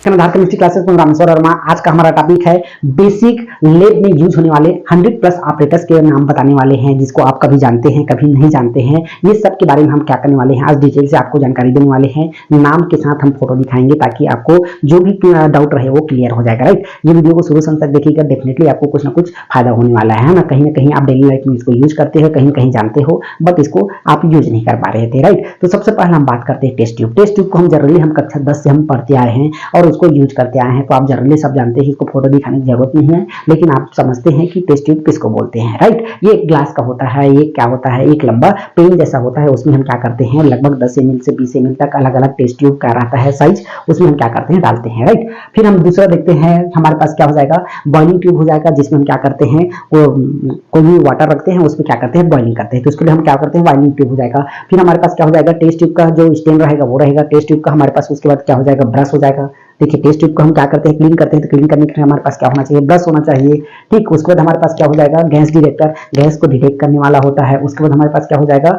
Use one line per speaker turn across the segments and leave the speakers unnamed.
आधार chemistry classes में रामेश्वर वर्मा। आज का हमारा टॉपिक है बेसिक लैब में यूज होने वाले 100+ ऑपरेटर्स के नाम बताने वाले हैं, जिसको आप कभी जानते हैं कभी नहीं जानते हैं। ये सब के बारे में हम क्या करने वाले हैं, आज डिटेल से आपको जानकारी देने वाले हैं। नाम के साथ हम फोटो दिखाएंगे ताकि आपको जो भी डाउट रहे वो क्लियर हो जाएगा। राइट, ये वीडियो को शुरू से अंत तक देखिएगा, डेफिनेटली आपको कुछ ना कुछ फायदा होने वाला है ना। कहीं ना कहीं आप डेली लाइफ में इसको यूज करते हैं, कहीं कहीं जानते हो बट इसको आप यूज नहीं कर पा रहे थे। राइट, तो सबसे पहले हम बात करते हैं टेस्ट ट्यूब। टेस्ट ट्यूब को हम जनरली हम कक्षा 10 से हम पढ़ते आए हैं और उसको यूज करते आए हैं, तो आप जनरली सब जानते हैं, इसको फोटो दिखाने की जरूरत नहीं है, लेकिन आप समझते हैं कि टेस्ट ट्यूब किसको बोलते हैं। राइट, ये एक ग्लास का होता है, ये क्या होता है, एक लंबा पेन जैसा होता है, उसमें हम क्या करते हैं लगभग 10 ml से 20 ml तक अलग अलग टेस्ट ट्यूब का रहता है साइज, उसमें हम क्या करते हैं डालते हैं। राइट, फिर हम दूसरा देखते हैं, हमारे पास क्या हो जाएगा बॉइलिंग ट्यूब हो जाएगा, जिसमें हम क्या करते हैं कोई भी वाटर रखते हैं, उसमें क्या करते हैं बॉइलिंग करते हैं, तो उसके लिए हम क्या करते हैं बॉइलिंग ट्यूब हो जाएगा। फिर हमारे पास क्या हो जाएगा टेस्ट ट्यूब का जो स्टेन रहेगा वो रहेगा टेस्ट ट्यूब का हमारे पास। उसके बाद क्या हो जाएगा ब्रश हो जाएगा। देखिए टेस्ट ट्यूब को हम क्या करते हैं क्लीन करते हैं, तो क्लीन करने के लिए हमारे पास क्या होना चाहिए ब्रश होना चाहिए। ठीक, उसके बाद हमारे पास क्या हो जाएगा गैस डिटेक्टर, गैस को डिटेक्ट करने वाला होता है। उसके बाद हमारे पास क्या हो जाएगा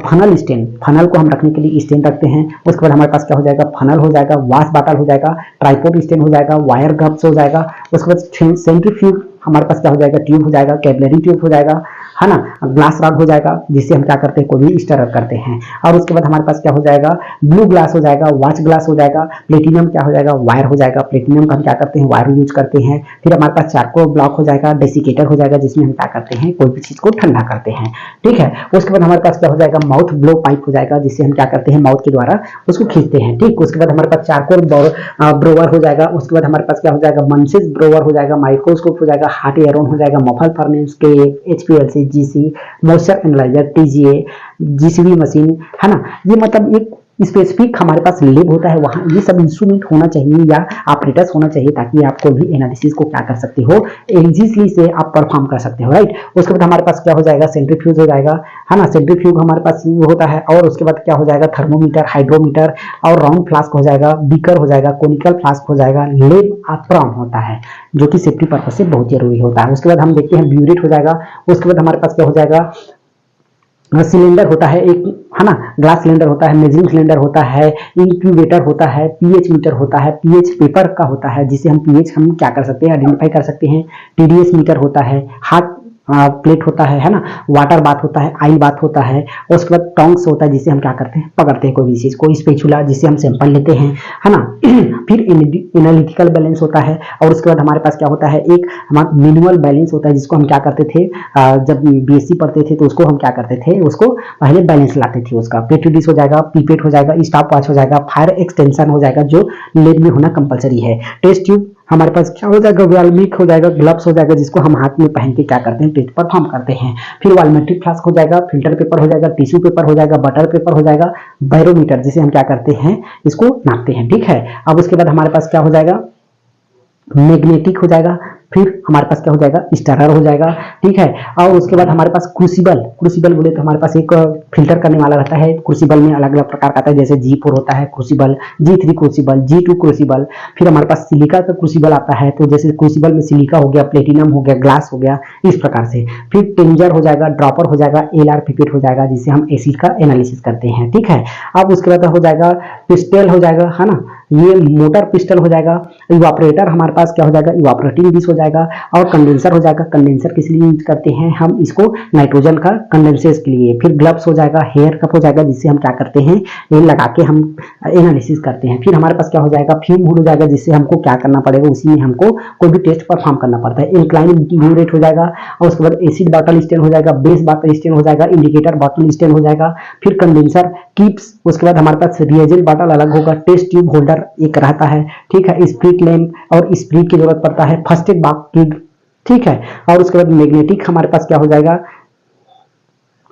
फनल स्टैंड, फनल को हम रखने के लिए स्टैंड रखते हैं। उसके बाद हमारे पास क्या हो जाएगा फनल हो जाएगा, वाश बॉटल हो जाएगा, ट्राइपॉड स्टैंड हो जाएगा, वायर गब्स हो जाएगा। उसके बाद सेंट्रीफ्यूज हमारे पास क्या हो जाएगा ट्यूब हो जाएगा, कैपिलरी ट्यूब हो जाएगा, है ना, ग्लास रॉड हो जाएगा, जिससे हम क्या करते हैं कोई भी स्टर करते हैं। और उसके बाद हमारे पास क्या हो जाएगा ब्लू ग्लास हो जाएगा, वॉच ग्लास हो जाएगा, प्लेटिनम क्या हो जाएगा वायर हो जाएगा, प्लेटिनम का हम क्या करते हैं वायर यूज करते हैं। फिर हमारे पास चारकोल ब्लॉक हो जाएगा, डेसिकेटर हो जाएगा, जिसमें हम क्या करते हैं कोई भी चीज को ठंडा करते हैं। ठीक है, उसके बाद हमारे पास क्या हो जाएगा माउथ ब्लो पाइप हो जाएगा, जिससे हम क्या करते हैं माउथ के द्वारा उसको खींचते हैं। ठीक, उसके बाद हमारे पास चारकोल ब्रोवर हो जाएगा। उसके बाद हमारे पास क्या हो जाएगा मंसिस ब्रोवर हो जाएगा, माइक्रोस्कोप हो जाएगा, हार्ट एयरोन हो जाएगा, मफल फर्नेस के HPLC GC, moisture analyser TGA, GCV machine, है ना। ये मतलब एक स्पेसिफिक हमारे पास लैब होता है, वहाँ ये सब इंस्ट्रूमेंट होना चाहिए या ऑपरेटर्स होना चाहिए, ताकि आप कोई भी एनालिसिस को क्या कर सकते हो इजीली से आप परफॉर्म कर सकते हो। राइट, उसके बाद हमारे पास क्या हो जाएगा सेंट्रीफ्यूज हो जाएगा, है ना, सेंट्रीफ्यूज हमारे पास होता है। और उसके बाद क्या हो जाएगा थर्मोमीटर, हाइड्रोमीटर और राउंड फ्लास्क हो जाएगा, बीकर हो जाएगा, कोनिकल फ्लास्क हो जाएगा, लैब एप्रॉन होता है जो कि सेफ्टी पर्पज से बहुत जरूरी होता है। उसके बाद हम देखते हैं ब्यूरेट हो जाएगा। उसके बाद हमारे पास क्या हो जाएगा सिलेंडर होता है एक, है ना, ग्लास सिलेंडर होता है, मेजरिंग सिलेंडर होता है, इंक्यूबेटर होता है, पीएच मीटर होता है, पीएच पेपर का होता है, जिसे हम पीएच हम क्या कर सकते हैं आइडेंटिफाई कर सकते हैं, TDS मीटर होता है, हार्ट प्लेट होता है ना, वाटर बाथ होता है, आइल बाथ होता है। उसके बाद टोंग्स होता है, जिसे हम क्या करते हैं पकड़ते हैं कोई भी चीज को, स्पेचुला जिससे हम सैंपल लेते हैं, है ना। फिर एनालिटिकल बैलेंस होता है। और उसके बाद हमारे पास क्या होता है एक हमारा मिनिमल बैलेंस होता है, जिसको हम क्या करते थे जब BSc पढ़ते थे तो उसको हम क्या करते थे उसको पहले बैलेंस लाते थे उसका। पेट्रीडिस हो जाएगा, पीपेट हो जाएगा, स्टॉप वॉच हो जाएगा, फायर एक्सटेंशन हो जाएगा, जो लैब में होना कंपलसरी है। टेस्ट ट्यूब हमारे पास क्या हो जाएगा वाल्मिक हो जाएगा, ग्लव्स हो जाएगा, जिसको हम हाथ में पहन के क्या करते हैं टेस्ट परफॉर्म करते हैं। फिर वालमेट्रिक फ्लास्क हो जाएगा, फिल्टर पेपर हो जाएगा, टिश्यू पेपर हो जाएगा, बटर पेपर हो जाएगा, बैरोमीटर जिसे हम क्या करते हैं इसको नापते हैं। ठीक है, अब उसके बाद हमारे पास क्या हो जाएगा मैग्नेटिक हो जाएगा। फिर हमारे पास क्या हो जाएगा स्टरर हो जाएगा। ठीक है, और उसके बाद हमारे पास क्रूसिबल, क्रूसिबल बोले तो हमारे पास एक फिल्टर करने वाला रहता है। क्रूसिबल में अलग अलग प्रकार का आता है, जैसे G4 होता है crucible, G3 crucible, G2 crucible. फिर हमारे पास सिलिका का क्रूसिबल आता है, तो जैसे क्रूसिबल में सिलिका हो गया, प्लेटिनम हो गया, ग्लास हो गया, इस प्रकार से। फिर टेंजर हो जाएगा, ड्रॉपर हो जाएगा, LR पिपेट हो जाएगा, जिससे हम एसिड का एनालिसिस करते हैं। ठीक है, अब उसके बाद हो जाएगा पिस्टल हो जाएगा, है ना, ये मोटर पिस्टल हो जाएगा। इवापोरेटर हमारे पास क्या हो जाएगा इवापोरेटिंग डिश हो जाएगा। और कंडेंसर हो जाएगा, कंडेंसर किस लिए यूज करते हैं हम इसको नाइट्रोजन का कंडेंसेस के लिए। फिर ग्लव्स हो जाएगा, हेयर कप हो जाएगा, जिससे हम क्या करते हैं ये लगा के हम एनालिसिस करते हैं। फिर हमारे पास क्या हो जाएगा फ्यूम हुड हो जाएगा, जिससे हमको क्या करना पड़ेगा उसी में हमको कोई भी टेस्ट परफॉर्म करना पड़ता है। इंक्लाइन ब्यूरेट हो जाएगा, और उसके बाद एसिड बॉटल स्टैंड हो जाएगा, बेस बॉटल स्टैंड हो जाएगा, इंडिकेटर बॉटल स्टैंड हो जाएगा। फिर कंडेंसर कीप्स, उसके बाद हमारे पास रिएजेंट बॉटल अलग होगा, टेस्ट ट्यूब होल्डर एक रहता है। ठीक है, स्प्रिट लैंप और स्प्रिट की जरूरत पड़ता है, फर्स्ट एड बॉक्स। ठीक है, और उसके बाद मैग्नेटिक हमारे पास क्या हो जाएगा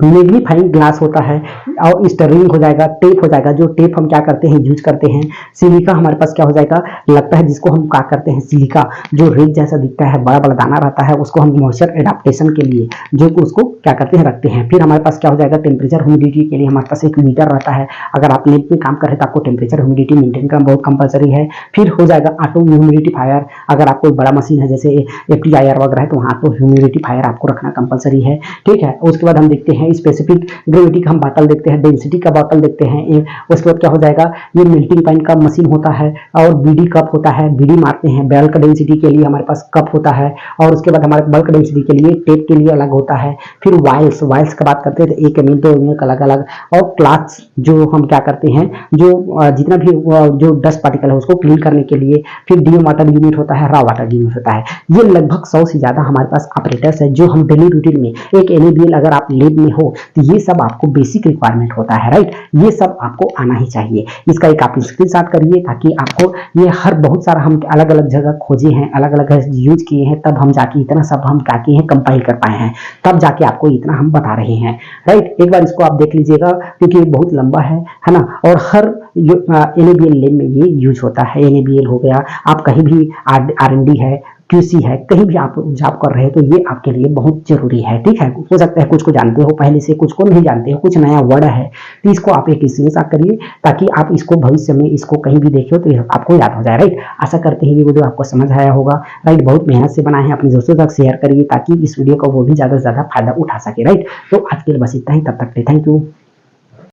मैग्नीफाइंग ग्लास होता है, और स्टरिंग हो जाएगा, टेप हो जाएगा, जो टेप हम क्या करते हैं यूज करते हैं। सिलिका हमारे पास क्या हो जाएगा लगता है, जिसको हम क्या करते हैं सिलिका जो रेत जैसा दिखता है, बड़ा बड़ा दाना रहता है, उसको हम मॉइस्चर एडाप्टेशन के लिए जो कि उसको क्या करते हैं रखते हैं। फिर हमारे पास क्या हो जाएगा टेम्परेचर ह्यूमिडिटी के लिए हमारे पास एक मीटर रहता है। अगर आप लैब में काम कर रहे हैं तो आपको टेम्परेचर ह्यूमिडिटी मेंटेन करना बहुत कंपलसरी है। फिर हो जाएगा ऑटो ह्यूमिडिफायर, अगर आपको बड़ा मशीन है जैसे FTIR वगैरह है तो वहाँ तो ह्यूमिडिफायर आपको रखना कंपलसरी है। ठीक है, उसके बाद हम देखते हैं हैं, स्पेसिफिक ग्रेविटी का हम बॉटल देखते हैं, डेंसिटी का बॉटल देखते हैं। उसके बाद क्या हो जाएगा, ये मेल्टिंग पॉइंट का मशीन होता है और बीडी कप होता है, बीडी मारते हैं। बल्क डेंसिटी के लिए हमारे पास कप होता है और उसके बाद हमारे बल्क डेंसिटी के लिए टेप के लिए अलग होता है। फिर वाइल्स की बात करते हैं तो 1 ml 2 ml अलग अलग। और क्लाथ्स जो हम क्या करते हैं, जो जितना भी जो डस्ट पार्टिकल है उसको क्लीन करने के लिए। फिर डी वाटर यूनिट होता है, रॉ वाटर यूनिट होता है। ये लगभग 100 से ज्यादा हमारे पास ऑपरेटर्स है जो हम डेली रूटीन में, एक NABL अगर आप लैब में हो तो ये सब आपको बेसिक रिक्वायरमेंट होता है, राइट। ये सब आपको आना ही चाहिए। इसका एक आप स्क्रीनशॉट करिए ताकि आपको ये हर बहुत सारा हम अलग अलग जगह खोजे हैं, अलग अलग यूज किए हैं, तब हम जाके इतना सब हम क्या किए हैं, कंपाइल कर पाए हैं, तब जाके आपको इतना हम बता रहे हैं, राइट। एक बार इसको आप देख लीजिएगा क्योंकि बहुत लंबा है ना। और हर NABL लैब में ये यूज होता है। NABL हो गया, आप कहीं भी R&D है, QC है, कहीं भी आप जॉब कर रहे हैं तो ये आपके लिए बहुत जरूरी है, ठीक है। हो सकता है कुछ को जानते हो पहले से, कुछ को नहीं जानते हो, कुछ नया वर्ड है, तो इसको आप एक स्क्रीनशॉट करिए ताकि आप इसको भविष्य में इसको कहीं भी देखिए तो आपको याद हो जाए, राइट। आशा करते हैं ये वीडियो आपको समझ आया होगा, राइट। बहुत मेहनत से बनाए हैं, अपने दोस्तों तक शेयर करिए ताकि इस वीडियो का वो भी ज्यादा से ज्यादा फायदा उठा सके, राइट। तो आज के लिए बस इतना ही, तब तक थैंक यू।